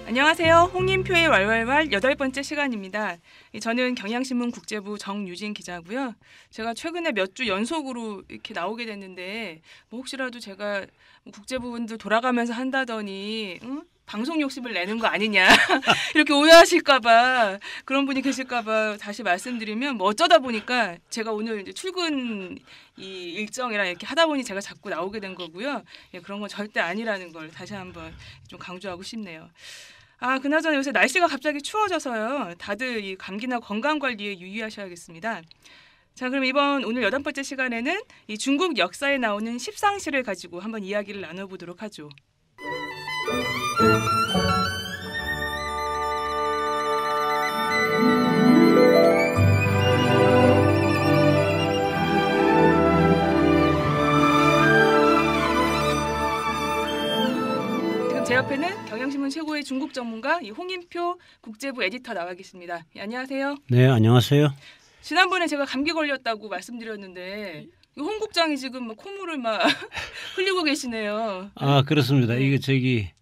안녕하세요. 홍인표의 왈왈왈 8번째 시간입니다. 저는 경향신문 국제부 정유진 기자고요. 제가 최근에 몇 주 연속으로 이렇게 나오게 됐는데 뭐 혹시라도 제가 국제부분들 돌아가면서 한다더니 방송 욕심을 내는 거 아니냐 이렇게 오해하실까 봐 그런 분이 계실까 봐 다시 말씀드리면 뭐 어쩌다 보니까 제가 오늘 이제 출근 이 일정이랑 이렇게 하다 보니 제가 자꾸 나오게 된 거고요. 예, 그런 건 절대 아니라는 걸 다시 한번 좀 강조하고 싶네요. 그나저나 요새 날씨가 갑자기 추워져서요. 다들 이 감기나 건강 관리에 유의하셔야겠습니다. 자, 그럼 오늘 8번째 시간에는 이 중국 역사에 나오는 십상시를 가지고 한번 이야기를 나눠보도록 하죠. 지금 제 옆에는 경향신문 최고의 중국 전문가 홍인표 국제부 에디터 나와 계십니다. 예, 안녕하세요. 네, 안녕하세요. 지난번에 제가 감기 걸렸다고 말씀드렸는데 홍 국장이 지금 콧물을 막 흘리고 계시네요. 그렇습니다. 네. 이게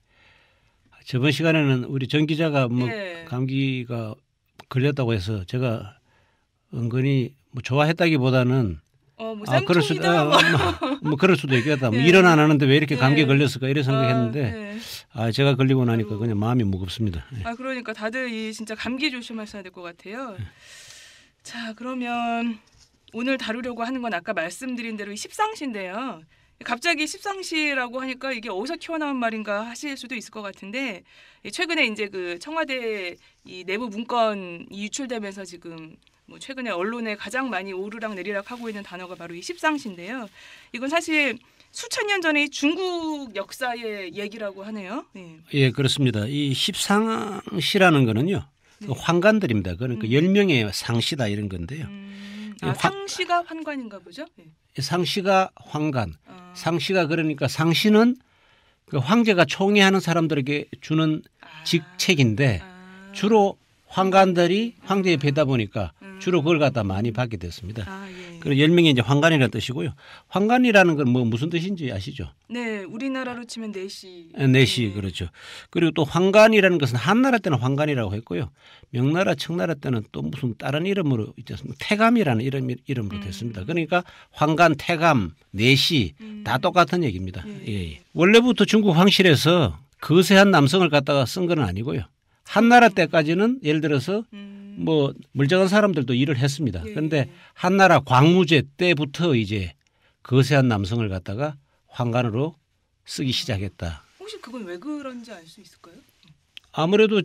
저번 시간에는 우리 정 기자가 네. 감기가 걸렸다고 해서 제가 은근히 좋아했다기보다는 그럴 수도 있겠다. 네. 일은 안 하는데 왜 이렇게 네. 감기에 걸렸을까 이런 생각했는데 네. 제가 걸리고 나니까 그냥 마음이 무겁습니다. 네. 그러니까 다들 진짜 감기 조심하셔야 될 것 같아요. 자, 그러면 오늘 다루려고 하는 건 아까 말씀드린 대로 이 십상시인데요. 갑자기 십상시라고 하니까 이게 어디서 튀어나온 말인가 하실 수도 있을 것 같은데 최근에 이제 그 청와대 이 내부 문건이 유출되면서 지금 뭐 최근에 언론에 가장 많이 오르락 내리락 하고 있는 단어가 바로 이 십상시인데요. 이건 사실 수천 년 전의 중국 역사의 얘기라고 하네요. 네. 예, 그렇습니다. 이 십상시라는 거는요. 네. 그 환관들입니다. 그러니까 10명의 상시다 이런 건데요. 상시가 환관인가 보죠? 네. 상시가 환관. 상시가 그러니까 상시는 그 황제가 총애하는 사람들에게 주는 직책인데 주로 환관들이 황제에 뵈다 보니까 주로 그걸 갖다 많이 받게 됐습니다. 예. 그리고 10명이 이제 환관이라는 뜻이고요. 환관이라는 건 무슨 뜻인지 아시죠? 네, 우리나라로 치면 내시. 내시 그렇죠. 그리고 또 환관이라는 것은 한나라 때는 환관이라고 했고요. 명나라, 청나라 때는 또 무슨 다른 이름으로 있지 않습니까? 태감이라는 이름으로 됐습니다. 그러니까 환관, 태감, 내시 다 똑같은 얘기입니다. 예. 원래부터 중국 황실에서 거세한 남성을 갖다가 쓴 건 아니고요. 한나라 때까지는 예를 들어서 뭐 멀쩡한 사람들도 일을 했습니다. 그런데 한나라 광무제 때부터 이제 거세한 남성을 갖다가 환관으로 쓰기 시작했다. 혹시 그건 왜 그런지 알 수 있을까요? 아무래도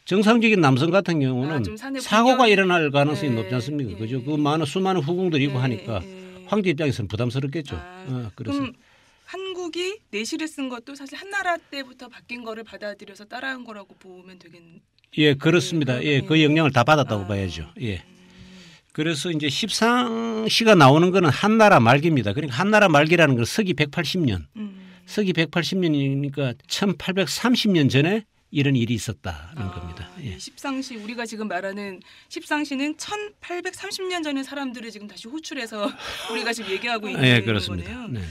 정상적인 남성 같은 경우는 사고가 일어날 가능성이 높지 않습니까? 그죠? 그 수많은 후궁들이 있고 하니까 황제 입장에서는 부담스럽겠죠. 그래서. 그럼 한국이 내시를 쓴 것도 사실 한나라 때부터 바뀐 거를 받아들여서 따라한 거라고 보면 되겠네요. 예, 그렇습니다. 예, 그 영향을 다 받았다고 봐야죠. 예. 그래서 이제 십상시가 나오는 거는 한나라 말기입니다. 그러니까 한나라 말기라는 건 서기 180년. 서기 180년이니까 1830년 전에 이런 일이 있었다는 겁니다. 예. 십상시 우리가 지금 말하는 십상시는 1830년 전의 사람들을 지금 다시 호출해서 우리가 지금 얘기하고 있는 그렇습니다. 거네요. 네.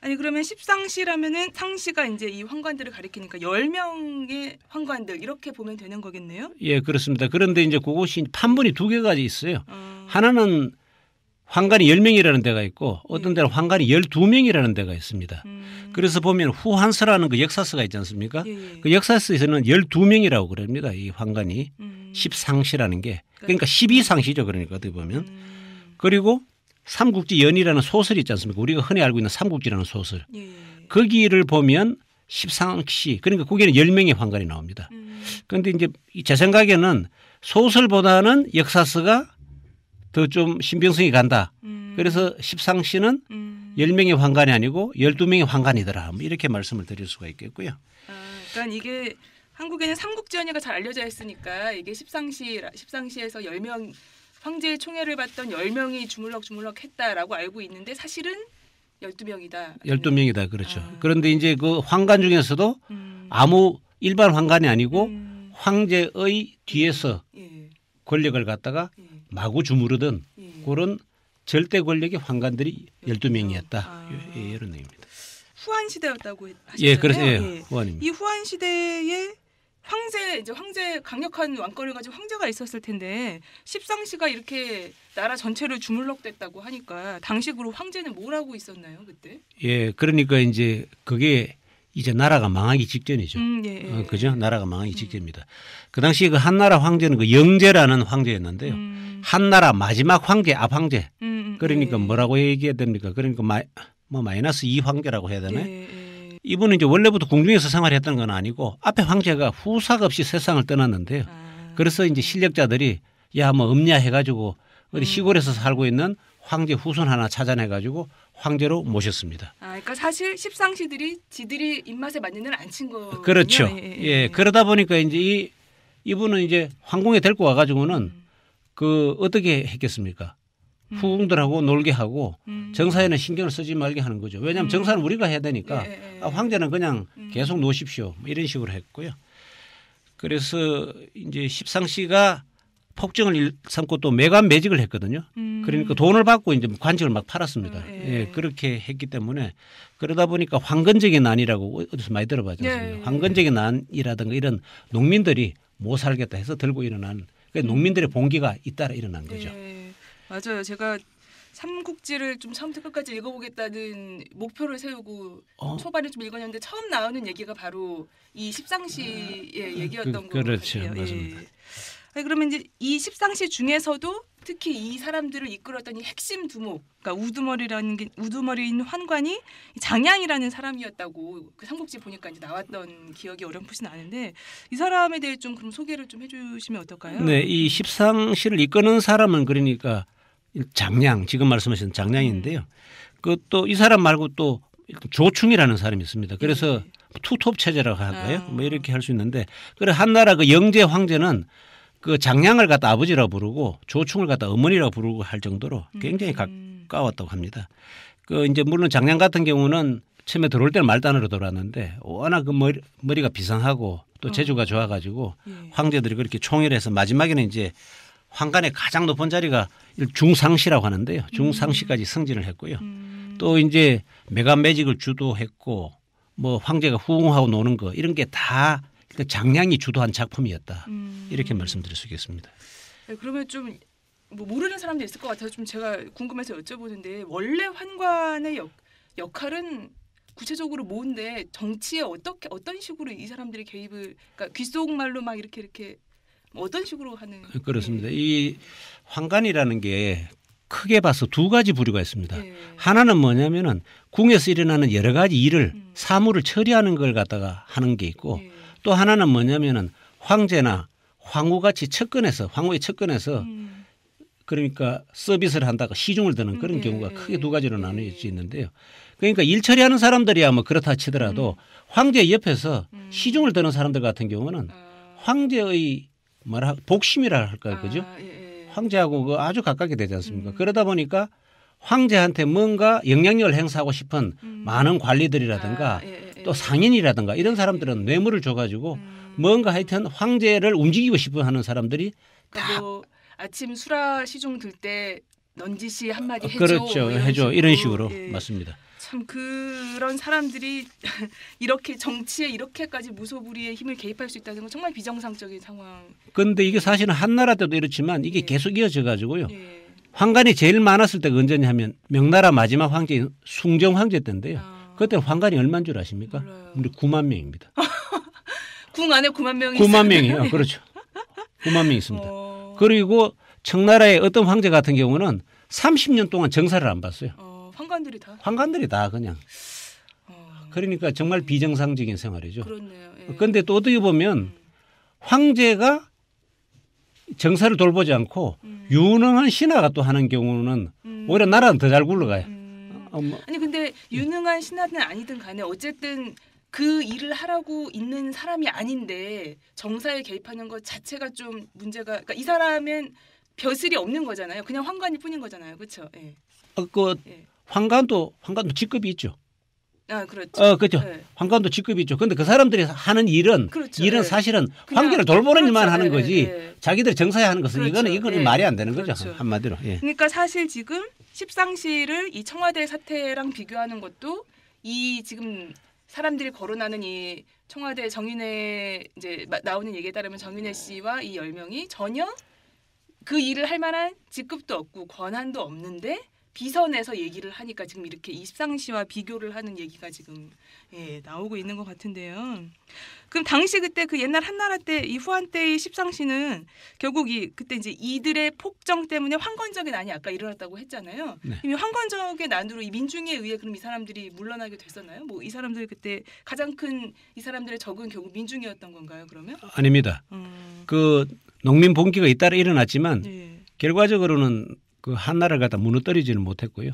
아니 그러면 십상시라면은 상시가 이제 이 환관들을 가리키니까 10명의 환관들 이렇게 보면 되는 거겠네요. 예, 그렇습니다. 그런데 이제 그것이 판본이 두 개가 있어요. 하나는 환관이 10명이라는 데가 있고 어떤 데는 환관이 12명이라는 데가 있습니다. 그래서 보면 후한서라는 그 역사서가 있지 않습니까? 그 역사서에서는 12명이라고 그럽니다. 이 환관이 십상시라는 게. 그러니까 12상시죠. 그러니까 어떻게 보면. 그리고 삼국지연이라는 소설이 있지 않습니까? 우리가 흔히 알고 있는 삼국지라는 소설. 거기를 보면 십상시 그러니까 거기에는 10명의 환관이 나옵니다. 그런데 이제 제 생각에는 소설보다는 역사서가 더 좀 신빙성이 간다. 그래서 십상시는 10명의 환관이 아니고 12명의 환관이더라. 뭐 이렇게 말씀을 드릴 수가 있겠고요. 그러니까 이게 한국에는 삼국지연이가 잘 알려져 있으니까 이게 십상시에서 10명 황제의 총애를 받던 10명이 주물럭주물럭 했다라고 알고 있는데 사실은 12명이다. 12명이다. 그렇죠. 그런데 이제 그 환관 중에서도 아무 일반 환관이 아니고 황제의 뒤에서 권력을 갖다가 마구 주무르던 그런 절대 권력의 환관들이 12명이었다. 이런 내용입니다. 후한 시대였다고 하셨잖아요. 예, 그래서 후한입니다. 이 후한 시대에 황제 강력한 왕권을 가지고 황제가 있었을 텐데 십상시가 이렇게 나라 전체를 주물럭댔다고 하니까 당시로 황제는 뭘 하고 있었나요 그때? 예, 그러니까 이제 그게 이제 나라가 망하기 직전이죠. 예. 그죠? 나라가 망하기 직전입니다. 그 당시에 그 한나라 황제는 그 영제라는 황제였는데요. 한나라 마지막 황제, 앞황제. 그러니까 뭐라고 얘기해야 됩니까? 그러니까 마이너스 2 황제라고 해야 되나요? 이분은 이제 원래부터 궁중에서 생활했던 건 아니고 앞에 황제가 후사가 없이 세상을 떠났는데요. 그래서 이제 실력자들이 야 뭐 없냐 해가지고 어디 시골에서 살고 있는 황제 후손 하나 찾아내가지고 황제로 모셨습니다. 그러니까 사실 십상시들이 지들이 입맛에 맞는 애를 안 친 거군요. 그렇죠. 예. 그러다 보니까 이제 이분은 이제 황궁에 데리고 와가지고는 그 어떻게 했겠습니까? 후궁들하고 놀게 하고 정사에는 신경을 쓰지 말게 하는 거죠. 왜냐하면 정사는 우리가 해야 되니까 황제는 그냥 계속 놓으십시오. 이런 식으로 했고요. 그래서 이제 십상시가 폭정을 일삼고 또 매관매직을 했거든요. 그러니까 돈을 받고 이제 관직을 막 팔았습니다. 예, 그렇게 했기 때문에 그러다 보니까 황건적인 난이라고 어디서 많이 들어봤지 않습니까? 황건적인 난이라든가 이런 농민들이 못 살겠다 해서 들고 일어난 그러니까 농민들의 봉기가 잇따라 일어난 거죠. 맞아요. 제가 삼국지를 좀 처음부터 끝까지 읽어보겠다는 목표를 세우고 초반에 좀 읽었는데 처음 나오는 얘기가 바로 이 십상시의 얘기였던 거 그렇죠. 같아요. 맞습니다. 그러면 이제 이 십상시 중에서도 특히 이 사람들을 이끌었던 이 핵심 두목, 그러니까 우두머리인 환관이 장양이라는 사람이었다고 그 삼국지 보니까 이제 나왔던 기억이 어렴풋이 나는데 이 사람에 대해 좀 그럼 소개를 좀 해주시면 어떨까요? 네, 이 십상시를 이끄는 사람은 그러니까 장양 지금 말씀하신 장양인데요. 그것도 이 사람 말고 또 조충이라는 사람이 있습니다. 그래서 투톱 체제라고 할까요? 뭐 이렇게 할 수 있는데 그래 한나라 그 영제 황제는 그 장양을 갖다 아버지라고 부르고 조충을 갖다 어머니라고 부르고 할 정도로 굉장히 가까웠다고 합니다. 그 이제 물론 장양 같은 경우는 처음에 들어올 때는 말단으로 들어왔는데 워낙 그 머리가 비상하고 또 재주가 좋아가지고 황제들이 그렇게 총애해서 마지막에는 이제 황간의 가장 높은 자리가 중상시라고 하는데요. 중상시까지 승진을 했고요. 또 이제 매관매직을 주도했고 뭐 황제가 후궁하고 노는 거 이런 게 다 장량이 주도한 작품이었다. 이렇게 말씀드릴 수 있겠습니다. 그러면 좀 뭐 모르는 사람도 있을 것 같아서 좀 제가 궁금해서 여쭤보는데 원래 환관의 역할은 구체적으로 뭔데 정치에 어떤 식으로 이 사람들이 개입을 그러니까 귓속말로 막 이렇게 어떤 식으로 하는 그렇습니다. 이 환관이라는 게 크게 봐서 두 가지 부류가 있습니다. 하나는 뭐냐면은 궁에서 일어나는 여러 가지 일을 사물을 처리하는 걸 갖다가 하는 게 있고 또 하나는 뭐냐면은 황제나 황후같이 황후의 척근에서 그러니까 서비스를 한다가 시중을 드는 그런 경우가 크게 두 가지로 나누어져 있는데요. 그러니까 일 처리하는 사람들이야 뭐 그렇다 치더라도 황제 옆에서 시중을 드는 사람들 같은 경우는 황제의 복심이라 할까요, 그죠? 황제하고 아주 가깝게 되지 않습니까? 그러다 보니까 황제한테 뭔가 영향력을 행사하고 싶은 많은 관리들이라든가 또 상인이라든가 이런 사람들은 뇌물을 줘가지고 뭔가 하여튼 황제를 움직이고 싶어 하는 사람들이 그러니까 뭐 아침 수라 시중 들 때 넌지시 한마디 해줘. 그렇죠. 뭐 해줘. 이런 식으로 맞습니다. 참 그런 사람들이 이렇게 정치에 이렇게까지 무소불위의 힘을 개입할 수 있다는 건 정말 비정상적인 상황. 그런데 이게 사실은 한나라 때도 이렇지만 이게 계속 이어져 가지고요. 황관이 제일 많았을 때가 언제냐 하면 명나라 마지막 황제인 숭정 황제 때인데요. 그때 황관이 얼마인 줄 아십니까? 몰라요. 우리 9만 명입니다. 궁 안에 9만 명이 9만 명이요. 그렇죠. 9만 명 있습니다. 그리고 청나라의 어떤 황제 같은 경우는 30년 동안 정사를 안 봤어요. 황관들이 다? 황관들이 다 그냥. 그러니까 정말 비정상적인 생활이죠. 그렇네요. 그런데 또 어떻게 보면 황제가 정사를 돌보지 않고 유능한 신하가 또 하는 경우는 오히려 나라는 더 잘 굴러가요. 아니 근데 유능한 신하는 아니든 간에 어쨌든 그 일을 하라고 있는 사람이 아닌데 정사에 개입하는 것 자체가 좀 문제가 그러니까 이 사람은 벼슬이 없는 거잖아요. 그냥 황관일 뿐인 거잖아요. 그렇죠? 예. 황관도 직급이 있죠. 그렇죠. 그렇죠. 황관도 직급이 있죠. 그런데 그 사람들이 하는 일은 사실은 황제를 돌보는 일만 하는 거지. 자기들이 정사에 하는 것은 이거는 말이 안 되는 거죠. 한마디로. 그러니까 사실 지금 십상시를 이 청와대 사태랑 비교하는 것도 이 지금 사람들이 거론하는 이 청와대 정윤회 이제 나오는 얘기에 따르면 정윤회 씨와 이 10명이 전혀 그 일을 할 만한 직급도 없고 권한도 없는데 비선에서 얘기를 하니까 지금 이렇게 이 십상시와 비교를 하는 얘기가 지금 나오고 있는 것 같은데요. 그럼 당시 그때 그 옛날 한나라 때 이 후한 때의 십상시는 결국 그때 이제 이들의 폭정 때문에 황건적의 난이 아까 일어났다고 했잖아요. 네. 이 황건적의 난으로 이 민중에 의해 그럼 이 사람들이 물러나게 됐었나요? 뭐 이 사람들 그때 가장 큰 이 사람들의 적은 결국 민중이었던 건가요? 그러면? 아닙니다. 그 농민 봉기가 잇따라 일어났지만 네. 결과적으로는 그 한나라를 갖다 무너뜨리지는 못했고요.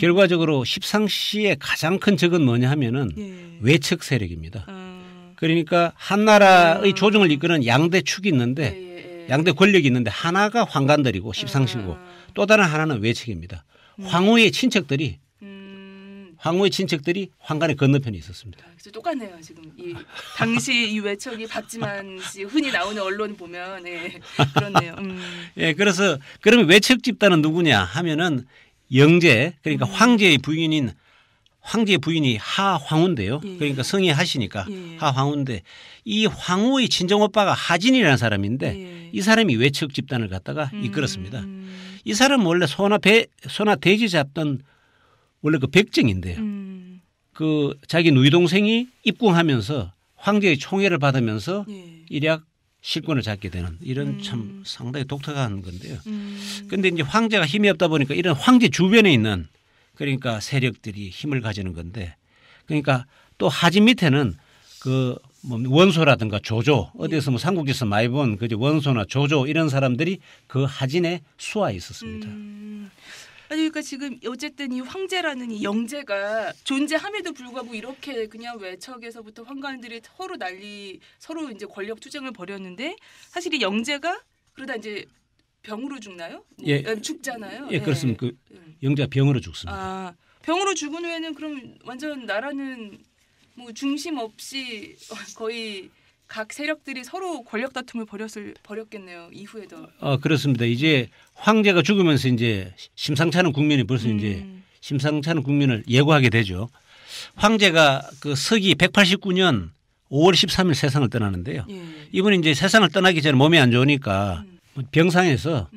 결과적으로 십상시의 가장 큰 적은 뭐냐 하면은 외척 세력입니다. 그러니까 한나라의 조정을 이끄는 양대 축이 있는데 양대 권력이 있는데 하나가 황관들이고 십상시고 또 다른 하나는 외척입니다. 황후의 친척들이 황관의 건너편에 있었습니다. 그래서 똑같네요. 지금 이 당시 이 외척이 박지만 씨 흔히 나오는 언론 보면 그렇네요. 예, 그래서 그러면 외척 집단은 누구냐 하면은 영제 그러니까 황제의 부인이 하황후인데요. 그러니까 성이 하시니까 하황후인데 이 황후의 친정 오빠가 하진이라는 사람인데 이 사람이 외척 집단을 갖다가 이끌었습니다. 이 사람은 원래 소나 돼지 잡던 원래 그 백정인데요. 그 자기 누이 동생이 입궁하면서 황제의 총애를 받으면서 일약 실권을 잡게 되는 이런 참 상당히 독특한 건데요. 그런데 이제 황제가 힘이 없다 보니까 이런 황제 주변에 있는 그러니까 세력들이 힘을 가지는 건데 그러니까 또 하진 밑에는 그 뭐 원소라든가 조조 어디서 뭐 삼국지에서 많이 본 그 원소나 조조 이런 사람들이 그 하진에 수하에 있었습니다. 아니 그러니까 지금 어쨌든 이 황제라는 이 영제가 존재함에도 불구하고 이렇게 그냥 외척에서부터 황관들이 서로 이제 권력 투쟁을 벌였는데 사실 이 영제가 그러다 이제 병으로 죽나요? 예, 죽잖아요. 예, 그렇습니다. 그 영제가 병으로 죽습니다. 아, 병으로 죽은 후에는 그럼 완전 나라는 뭐 중심 없이 거의 각 세력들이 서로 권력 다툼을 벌였겠네요. 이후에도. 그렇습니다. 이제 황제가 죽으면서 이제 심상치 않은 국면이 벌써 이제 심상치 않은 국면을 예고하게 되죠. 황제가 그 서기 189년 5월 13일 세상을 떠나는데요. 이분이 이제 세상을 떠나기 전에 몸이 안 좋으니까 병상에서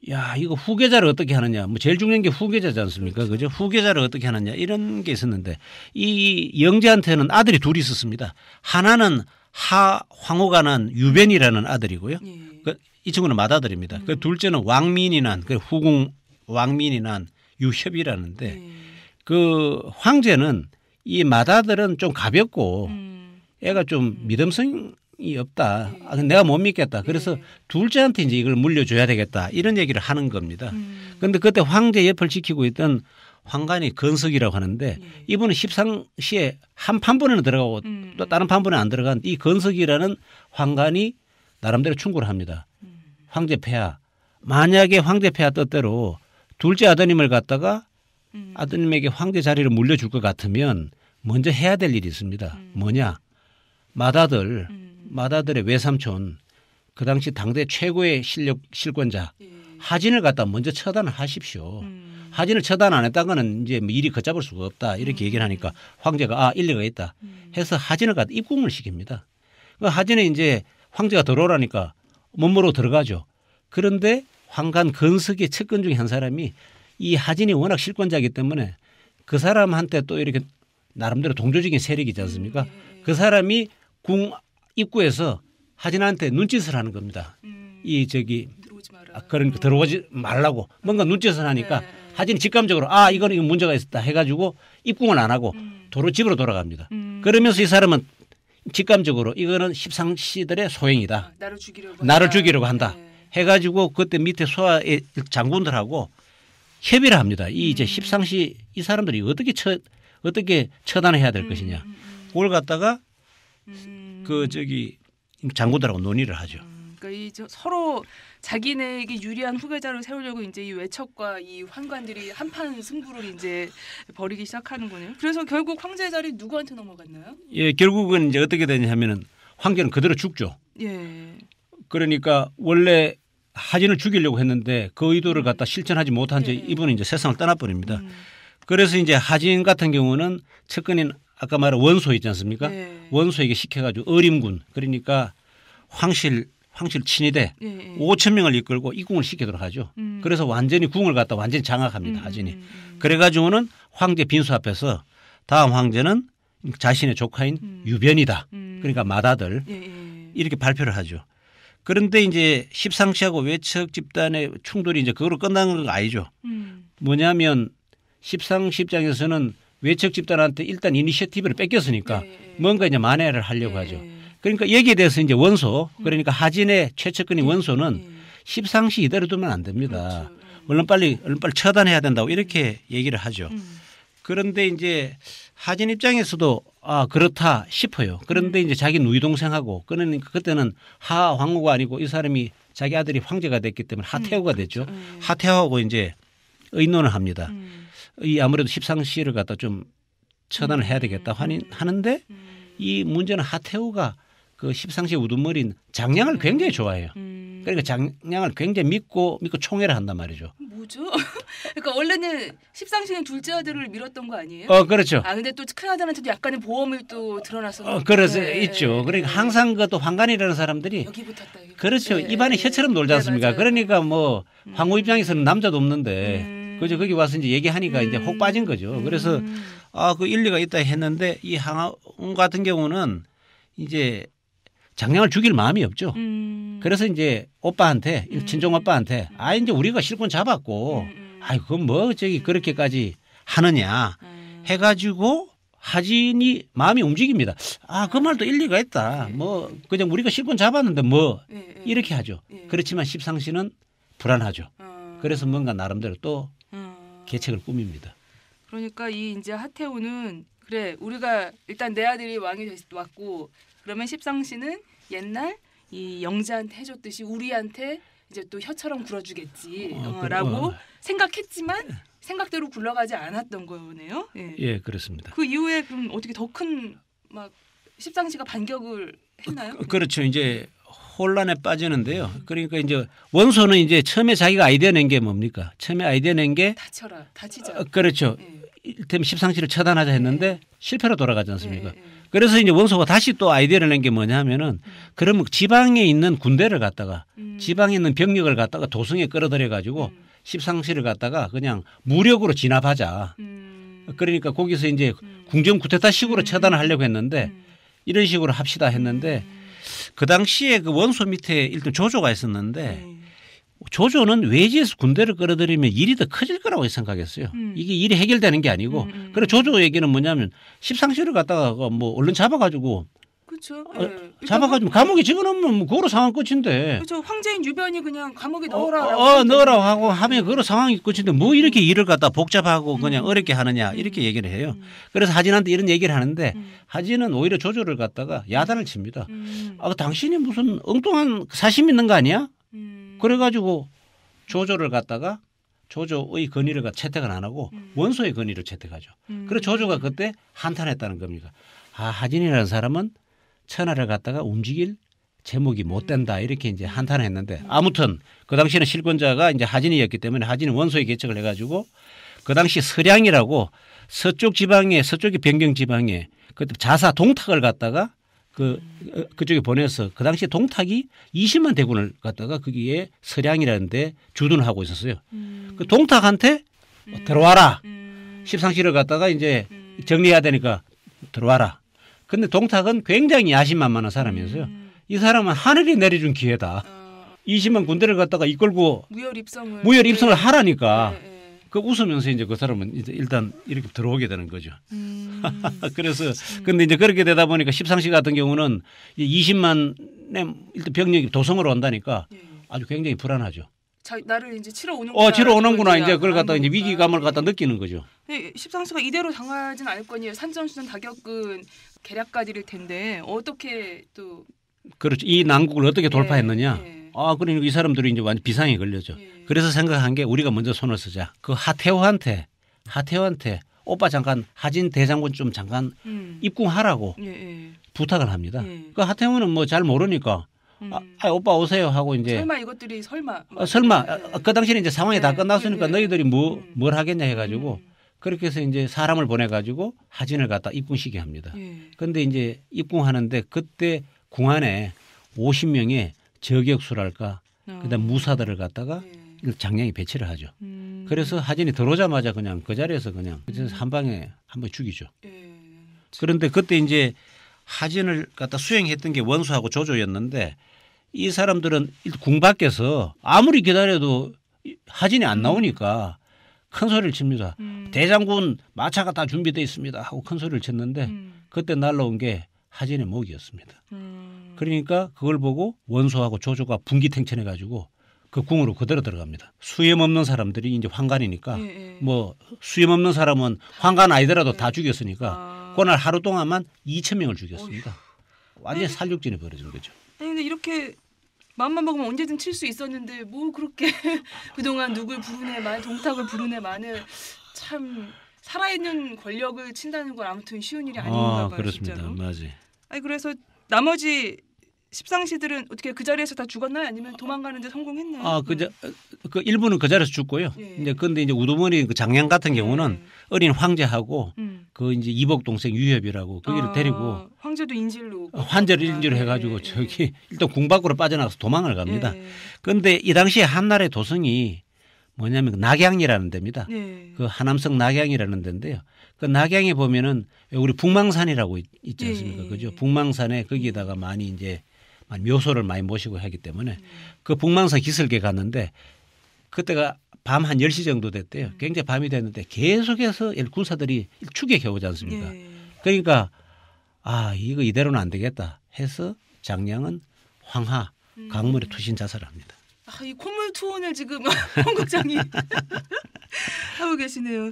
야, 이거 후계자를 어떻게 하느냐. 뭐 제일 중요한 게 후계자지 않습니까? 그죠? 후계자를 어떻게 하느냐. 이런 게 있었는데 이 영제한테는 아들이 둘이 있었습니다. 하나는 황후가 난 유변이라는 아들이고요. 이 친구는 맏아들입니다. 그 둘째는 왕민이 난 후궁 왕민이 난 유협이라는데 그 황제는 이 맏아들은 좀 가볍고 애가 좀 믿음성이 없다. 내가 못 믿겠다. 그래서 둘째한테 이제 이걸 물려줘야 되겠다. 이런 얘기를 하는 겁니다. 그런데 그때 황제 옆을 지키고 있던 황관이 건석이라고 하는데 이분은 십상시에 한 판본에는 들어가고 또 다른 판본에 안 들어간 이 건석이라는 황관이 나름대로 충고를 합니다. 황제 폐하. 만약에 황제 폐하 뜻대로 둘째 아드님을 갖다가 아드님에게 황제 자리를 물려줄 것 같으면 먼저 해야 될 일이 있습니다. 뭐냐. 맏아들의 외삼촌 그 당시 당대 최고의 실권자 하진을 갖다 먼저 처단을 하십시오. 하진을 처단 안 했다가는 이제 뭐 일이 걷잡을 수가 없다. 이렇게 얘기를 하니까 황제가 일리가 있다. 해서 하진을 갖다 입궁을 시킵니다. 그 하진에 이제 황제가 들어오라니까 몸으로 들어가죠. 그런데 황관 건석의 측근 중에 한 사람이 이 하진이 워낙 실권자이기 때문에 그 사람한테 또 이렇게 나름대로 동조적인 세력이지 않습니까? 그 사람이 궁 입구에서 하진한테 눈짓을 하는 겁니다. 들어오지 마라. 그러니까 들어오지 말라고 뭔가 눈짓을 하니까 하진이 직감적으로 이거는 문제가 있었다 해가지고 입궁을 안 하고 도로 집으로 돌아갑니다. 그러면서 이 사람은 직감적으로 이거는 십상시들의 소행이다. 나를 죽이려고 한다. 해가지고 그때 밑에 소하의 장군들하고 협의를 합니다. 이 이제 십상시 이 사람들이 어떻게 처단을 해야 될 것이냐. 그걸 갖다가 장군들하고 논의를 하죠. 그러니까 서로 자기네에게 유리한 후계자를 세우려고 이제 이 외척과 이 환관들이 한판 승부를 이제 벌이기 시작하는군요. 그래서 결국 황제 자리 누구한테 넘어갔나요? 예, 결국은 이제 어떻게 되냐면은 황제는 그대로 죽죠. 예. 그러니까 원래 하진을 죽이려고 했는데 그 의도를 갖다 실천하지 못한 채 이분은 이제 세상을 떠나버립니다. 그래서 이제 하진 같은 경우는 측근인 아까 말한 원소 있지 않습니까? 네. 원소에게 시켜가지고 어림군 그러니까 황실 친위대 예, 예. 5천 명을 이끌고 입궁을 시키도록 하죠. 그래서 완전히 궁을 갖다 완전히 장악합니다. 하진이. 그래가지고는 황제 빈수 앞에서 다음 황제는 자신의 조카인 유변이다. 그러니까 맏아들 예, 예. 이렇게 발표를 하죠. 그런데 이제 십상시하고 외척 집단의 충돌이 이제 그거로 끝나는 건 아니죠. 뭐냐면 십상시 입장에서는 외척 집단한테 일단 이니셔티브를 뺏겼으니까 예. 뭔가 이제 만회를 하려고 예. 하죠. 그러니까 여기에 대해서 이제 원소 그러니까 하진의 최측근인 원소는 예. 십상시 이대로 두면 안 됩니다. 그렇죠. 얼른 빨리 처단해야 된다고 이렇게 얘기를 하죠. 음. 그런데 이제 하진 입장에서도 아 그렇다 싶어요. 그런데 이제 자기 누이 동생하고 그러니까 그때는 하황후가 아니고 이 사람이 자기 아들이 황제가 됐기 때문에 하태후가 됐죠. 하태후하고 이제 의논을 합니다. 이 아무래도 십상시를 갖다 좀 처단을 해야 되겠다 하는데 이 문제는 하태후가 그 십상시 우두머리인 장량을 굉장히 좋아해요. 그러니까 장량을 굉장히 믿고 총애를 한단 말이죠. 뭐죠? 그러니까 원래는 십상시는 둘째 아들을 밀었던 거 아니에요? 그렇죠. 아 근데 또 큰 아들한테도 약간의 보험을 또 드러나서. 그래서 있죠. 그러니까 항상 그것도 황간이라는 사람들이 여기 붙었다. 여기 그렇죠. 붙었다. 입안에 혀처럼 놀지 않습니까? 맞아요. 그러니까 뭐 황후 입장에서는 남자도 없는데 그죠 거기 와서 이제 얘기하니까 이제 혹 빠진 거죠. 그래서 그 일리가 있다 했는데 이 항우 같은 경우는 이제 장량을 죽일 마음이 없죠. 그래서 이제 오빠한테 친정 오빠한테 이제 우리가 실권 잡았고 그건 뭐 저기 그렇게까지 하느냐 해가지고 하진이 마음이 움직입니다. 그 말도 일리가 있다. 뭐 그냥 우리가 실권 잡았는데 뭐 이렇게 하죠. 그렇지만 십상시는 불안하죠. 그래서 뭔가 나름대로 또 계책을 꾸밉니다. 그러니까 이 이제 하태후는 그래 우리가 일단 내 아들이 왕이 왔고 그러면 십상시는 옛날 이 영자한테 해줬듯이 우리한테 이제 또 혀처럼 굴어주겠지라고 생각했지만 생각대로 굴러가지 않았던 거네요. 예, 예 그렇습니다. 그 이후에 그럼 어떻게 더 큰 막 십상시가 반격을 했나요? 그렇죠. 이제 혼란에 빠지는데요. 그러니까 이제 원소는 이제 처음에 자기가 아이디어 낸 게 뭡니까? 처음에 아이디어 낸 게 다쳐라, 다치자. 그렇죠. 예. 이를테면 십상시를 처단하자 했는데 실패로 돌아가지 않습니까? 예. 그래서 이제 원소가 다시 또 아이디어를 낸 게 뭐냐 하면은 그러면 지방에 있는 군대를 갖다가 지방에 있는 병력을 갖다가 도성에 끌어들여 가지고 십상시를 갖다가 그냥 무력으로 진압하자. 그러니까 거기서 이제 궁정 쿠데타식으로 처단을 하려고 했는데 이런 식으로 합시다 했는데 그 당시에 그 원소 밑에 일단 조조가 있었는데 조조는 외지에서 군대를 끌어들이면 일이 더 커질 거라고 생각했어요. 이게 일이 해결되는 게 아니고. 그래서 조조 얘기는 뭐냐면 십상시를 갖다가 뭐 얼른 잡아가지고 그렇죠. 잡아가지고 감옥에 집어넣으면 뭐 그거로 상황 끝인데. 그렇죠. 황제인 유변이 그냥 감옥에 넣어라. 넣으라고 하고 하면 그거로 상황이 끝인데 뭐 이렇게 일을 갖다 복잡하고 그냥 어렵게 하느냐 이렇게 얘기를 해요. 그래서 하진한테 이런 얘기를 하는데 하진은 오히려 조조를 갖다가 야단을 칩니다. 당신이 무슨 엉뚱한 사심 있는 거 아니야? 그래가지고 조조를 갖다가 조조의 건의를 채택을 안 하고 원소의 건의를 채택하죠. 그래서 조조가 그때 한탄했다는 겁니다. 하진이라는 사람은 천하를 갖다가 움직일 제목이 못 된다 이렇게 이제 한탄을 했는데 아무튼 그 당시에는 실권자가 이제 하진이었기 때문에 하진이 원소의 개척을 해가지고 그 당시 서량이라고 서쪽 지방에 서쪽의 변경 지방에 그때 자사 동탁을 갖다가 그쪽에 보내서 그 당시에 동탁이 20만 대군을 갖다가 거기에 서량이라는데 주둔을 하고 있었어요. 그 동탁한테 들어와라. 십상시를 갖다가 이제 정리해야 되니까 들어와라. 근데 동탁은 굉장히 야심만만한 사람이었어요. 이 사람은 하늘이 내려준 기회다. 20만 군대를 갖다가 이끌고 무혈 입성을 하라니까. 그 웃으면서 이제 그 사람은 이제 일단 이렇게 들어오게 되는 거죠. 그래서 근데 이제 그렇게 되다 보니까 십상시 같은 경우는 20만의 일단 병력이 도성으로 온다니까 아주 굉장히 불안하죠. 나를 이제 치러 오는구나. 치러 오는구나 이제 그걸 갖다 이제 위기감을 갖다 느끼는 거죠. 십상시가 이대로 당하진 않을 거니에요. 산전수전 다 겪은 계략가들일 텐데 어떻게 또 그렇죠. 이 난국을 어떻게 돌파했느냐. 그러니까 이 사람들이 이제 완전 비상에 걸려죠. 그래서 생각한 게 우리가 먼저 손을 쓰자. 그 하태후한테 오빠 잠깐 하진 대장군 좀 잠깐 입궁하라고 부탁을 합니다. 그 하태후는 뭐 잘 모르니까 오빠 오세요 하고 이제 설마 이것들이 설마 그 당시에는 이제 상황이 다 끝났으니까 너희들이 뭘 하겠냐 해가지고 그렇게 해서 이제 사람을 보내가지고 하진을 갖다 입궁시게 합니다. 그런데 이제 입궁하는데 그때 궁 안에 50명의 저격수랄까 그다음 무사들을 갖다가 장량이 배치를 하죠. 그래서 하진이 들어오자마자 그냥 그 자리에서 그냥 한 방에 한 번 죽이죠. 그런데 그때 이제 하진을 갖다 수행했던 게 원수하고 조조였는데 이 사람들은 궁 밖에서 아무리 기다려도 하진이 안 나오니까 큰 소리를 칩니다. 대장군 마차가 다 준비되어 있습니다 하고 큰 소리를 쳤는데 그때 날라온 게 하진의 목이었습니다. 그러니까 그걸 보고 원소하고 조조가 분기탱천해 가지고 그 궁으로 그대로 들어갑니다. 수염 없는 사람들이 이제 환관이니까 뭐 수염 없는 사람은 환관 아니더라도 다 죽였으니까 그날 하루 동안만 2,000명을 죽였습니다. 완전히 살육진이 벌어진 거죠. 아니 근데 이렇게 마음만 먹으면 언제든 칠 수 있었는데 뭐 그렇게 그동안 누굴 부르네 말 동탁을 부르네 마늘 참 살아있는 권력을 친다는 건 아무튼 쉬운 일이 아닌가 봐요. 그렇습니다. 진짜로. 맞아요. 아니 그래서 나머지 십상시들은 어떻게 그 자리에서 다 죽었나요? 아니면 도망가는데 성공했나요? 그 일부는 그 자리에서 죽고요. 이제 근데 이제 우두머리 그 장량 같은 경우는 어린 황제하고 그 이제 이복 동생 유협이라고 거기를 데리고 황제도 인질로 환제를 인질로 해가지고 저기 일단 궁 밖으로 빠져나가서 도망을 갑니다. 그런데 이 당시에 한나라의 도성이 뭐냐면 그 낙양이라는 데입니다. 그 하남성 낙양이라는 데인데요. 그 낙양에 보면은 우리 북망산이라고 있지 않습니까? 그죠? 북망산에 거기에다가 많이 이제 묘소를 많이 모시고 하기 때문에 그 북망산 기슭에 갔는데 그때가 밤 한 10시 정도 됐대요. 굉장히 밤이 됐는데 계속해서 군사들이 추격해 오지 않습니까? 그러니까 이거 이대로는 안 되겠다 해서 장량은 황하 강물에 투신 자살을 합니다. 이 콧물 투혼을 지금 홍 국장이 하고 계시네요.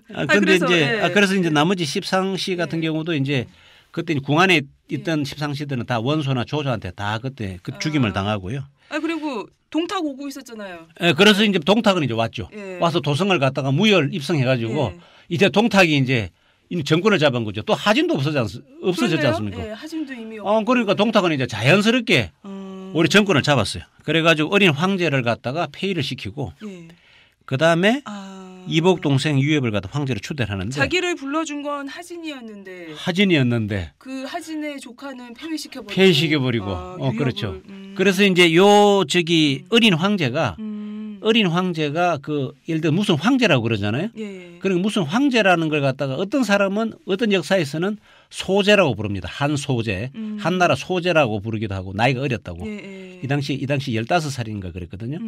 그래서 이제 나머지 십상시 같은 경우도 이제 그때 궁 안에 있던 십상시들은 다 원소나 조조한테 다 그때 그 죽임을 당하고요. 그리고 동탁 오고 있었잖아요. 그래서 이제 동탁은 이제 왔죠. 와서 도성을 갖다가 무혈 입성해가지고 이제 동탁이 이제 정권을 잡은 거죠. 또 하진도 없어졌지 않습니까? 하진도 이미 없고. 그러니까 동탁은 이제 자연스럽게 우리 정권을 잡았어요. 그래가지고 어린 황제를 갖다가 폐위를 시키고 그 다음에 이복 동생 유협을 갖다 황제로 추대를 하는데 자기를 불러준 건 하진이었는데 그 하진의 조카는 폐위시켜버리고 그렇죠. 그래서 이제 어린 황제가 그 예를 들어 무슨 황제라고 그러잖아요. 그리고 무슨 황제라는 걸 갖다가 어떤 사람은 어떤 역사에서는 소제라고 부릅니다. 한소제, 한나라 소제라고 부르기도 하고 나이가 어렸다고. 이 당시 15살인가 그랬거든요.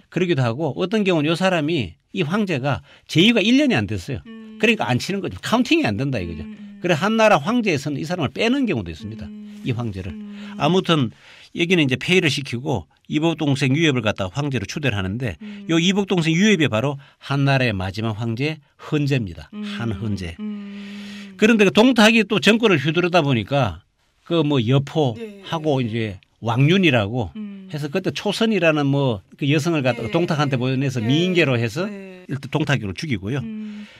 그러기도 하고 어떤 경우는 이 사람이 이 황제가 제위가 1년이 안 됐어요. 그러니까 안 치는 거죠. 카운팅이 안 된다 이거죠. 그래 한나라 황제에서는 이 사람을 빼는 경우도 있습니다. 이 황제를. 아무튼 여기는 이제 폐위를 시키고 이복 동생 유협을 갖다가 황제로 추대를 하는데 요 이복 동생 유협이 바로 한나라의 마지막 황제 헌제입니다. 한헌제. 그런데 그 동탁이 또 정권을 휘두르다 보니까 그 뭐 여포하고 이제 왕윤이라고 해서 그때 초선이라는 뭐 그 여성을 갖다가 동탁한테 보내서 미인계로 해서 일단 동탁으로 죽이고요.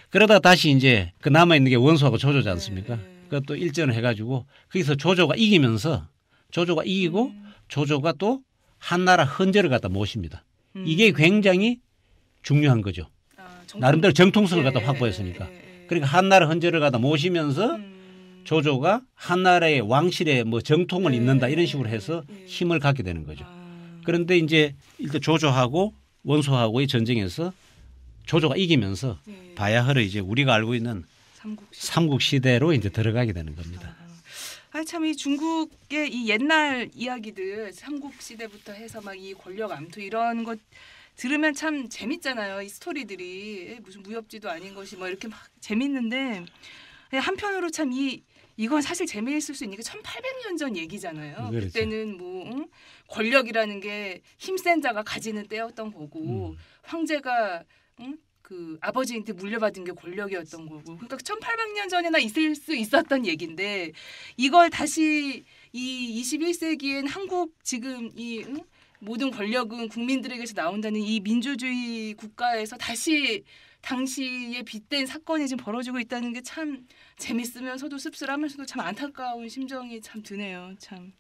그러다가 다시 이제 그 남아 있는 게 원소하고 조조지 않습니까? 그것도 일전을 해가지고 거기서 조조가 이기면서 조조가 이기고 조조가 또 한나라 헌제를 갖다 모십니다. 이게 굉장히 중요한 거죠. 나름대로 정통성을 갖다 확보했으니까. 그러니까 한나라 헌제를 갖다 모시면서 조조가 한나라의 왕실의 뭐 정통을 잇는다 이런 식으로 해서 힘을 갖게 되는 거죠. 그런데 이제 일단 조조하고 원소하고의 전쟁에서 조조가 이기면서 바야흐로 이제 우리가 알고 있는 삼국 시대로 이제 들어가게 되는 겁니다. 참 이 중국의 이 옛날 이야기들 삼국 시대부터 해서 막 이 권력 암투 이런 것 들으면 참 재밌잖아요. 이 스토리들이 무슨 무협지도 아닌 것이 뭐 이렇게 막 재밌는데 한편으로 참 이건 사실 재미있을 수 있는 게 1800년 전 얘기잖아요. 그렇죠. 그때는 뭐 권력이라는 게 힘센 자가 가지는 때였던 거고 황제가 그 아버지한테 물려받은 게 권력이었던 거고 그러니까 1800년 전에나 있을 수 있었던 얘기인데 이걸 다시 이 21세기엔 한국 지금 이 모든 권력은 국민들에게서 나온다는 이 민주주의 국가에서 다시 당시에 빗댄 사건이 지금 벌어지고 있다는 게 참 재밌으면서도 씁쓸하면서도 참 안타까운 심정이 참 드네요. 참.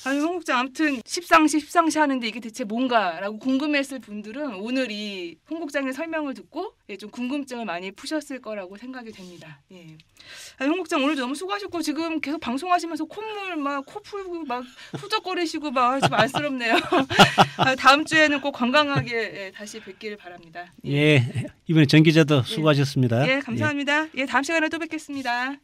아니 홍 국장 아무튼 십상시 하는데 이게 대체 뭔가라고 궁금했을 분들은 오늘 이 홍 국장의 설명을 듣고 예, 좀 궁금증을 많이 푸셨을 거라고 생각이 됩니다. 예. 아니, 홍 국장 오늘도 너무 수고하셨고 지금 계속 방송하시면서 콧물 막 코 풀고 막 후적거리시고 막 좀 안쓰럽네요. 다음 주에는 꼭 건강하게 예, 다시 뵙기를 바랍니다. 예, 이번에 정 기자도 수고하셨습니다. 예, 감사합니다. 예, 다음 시간에 또 뵙겠습니다.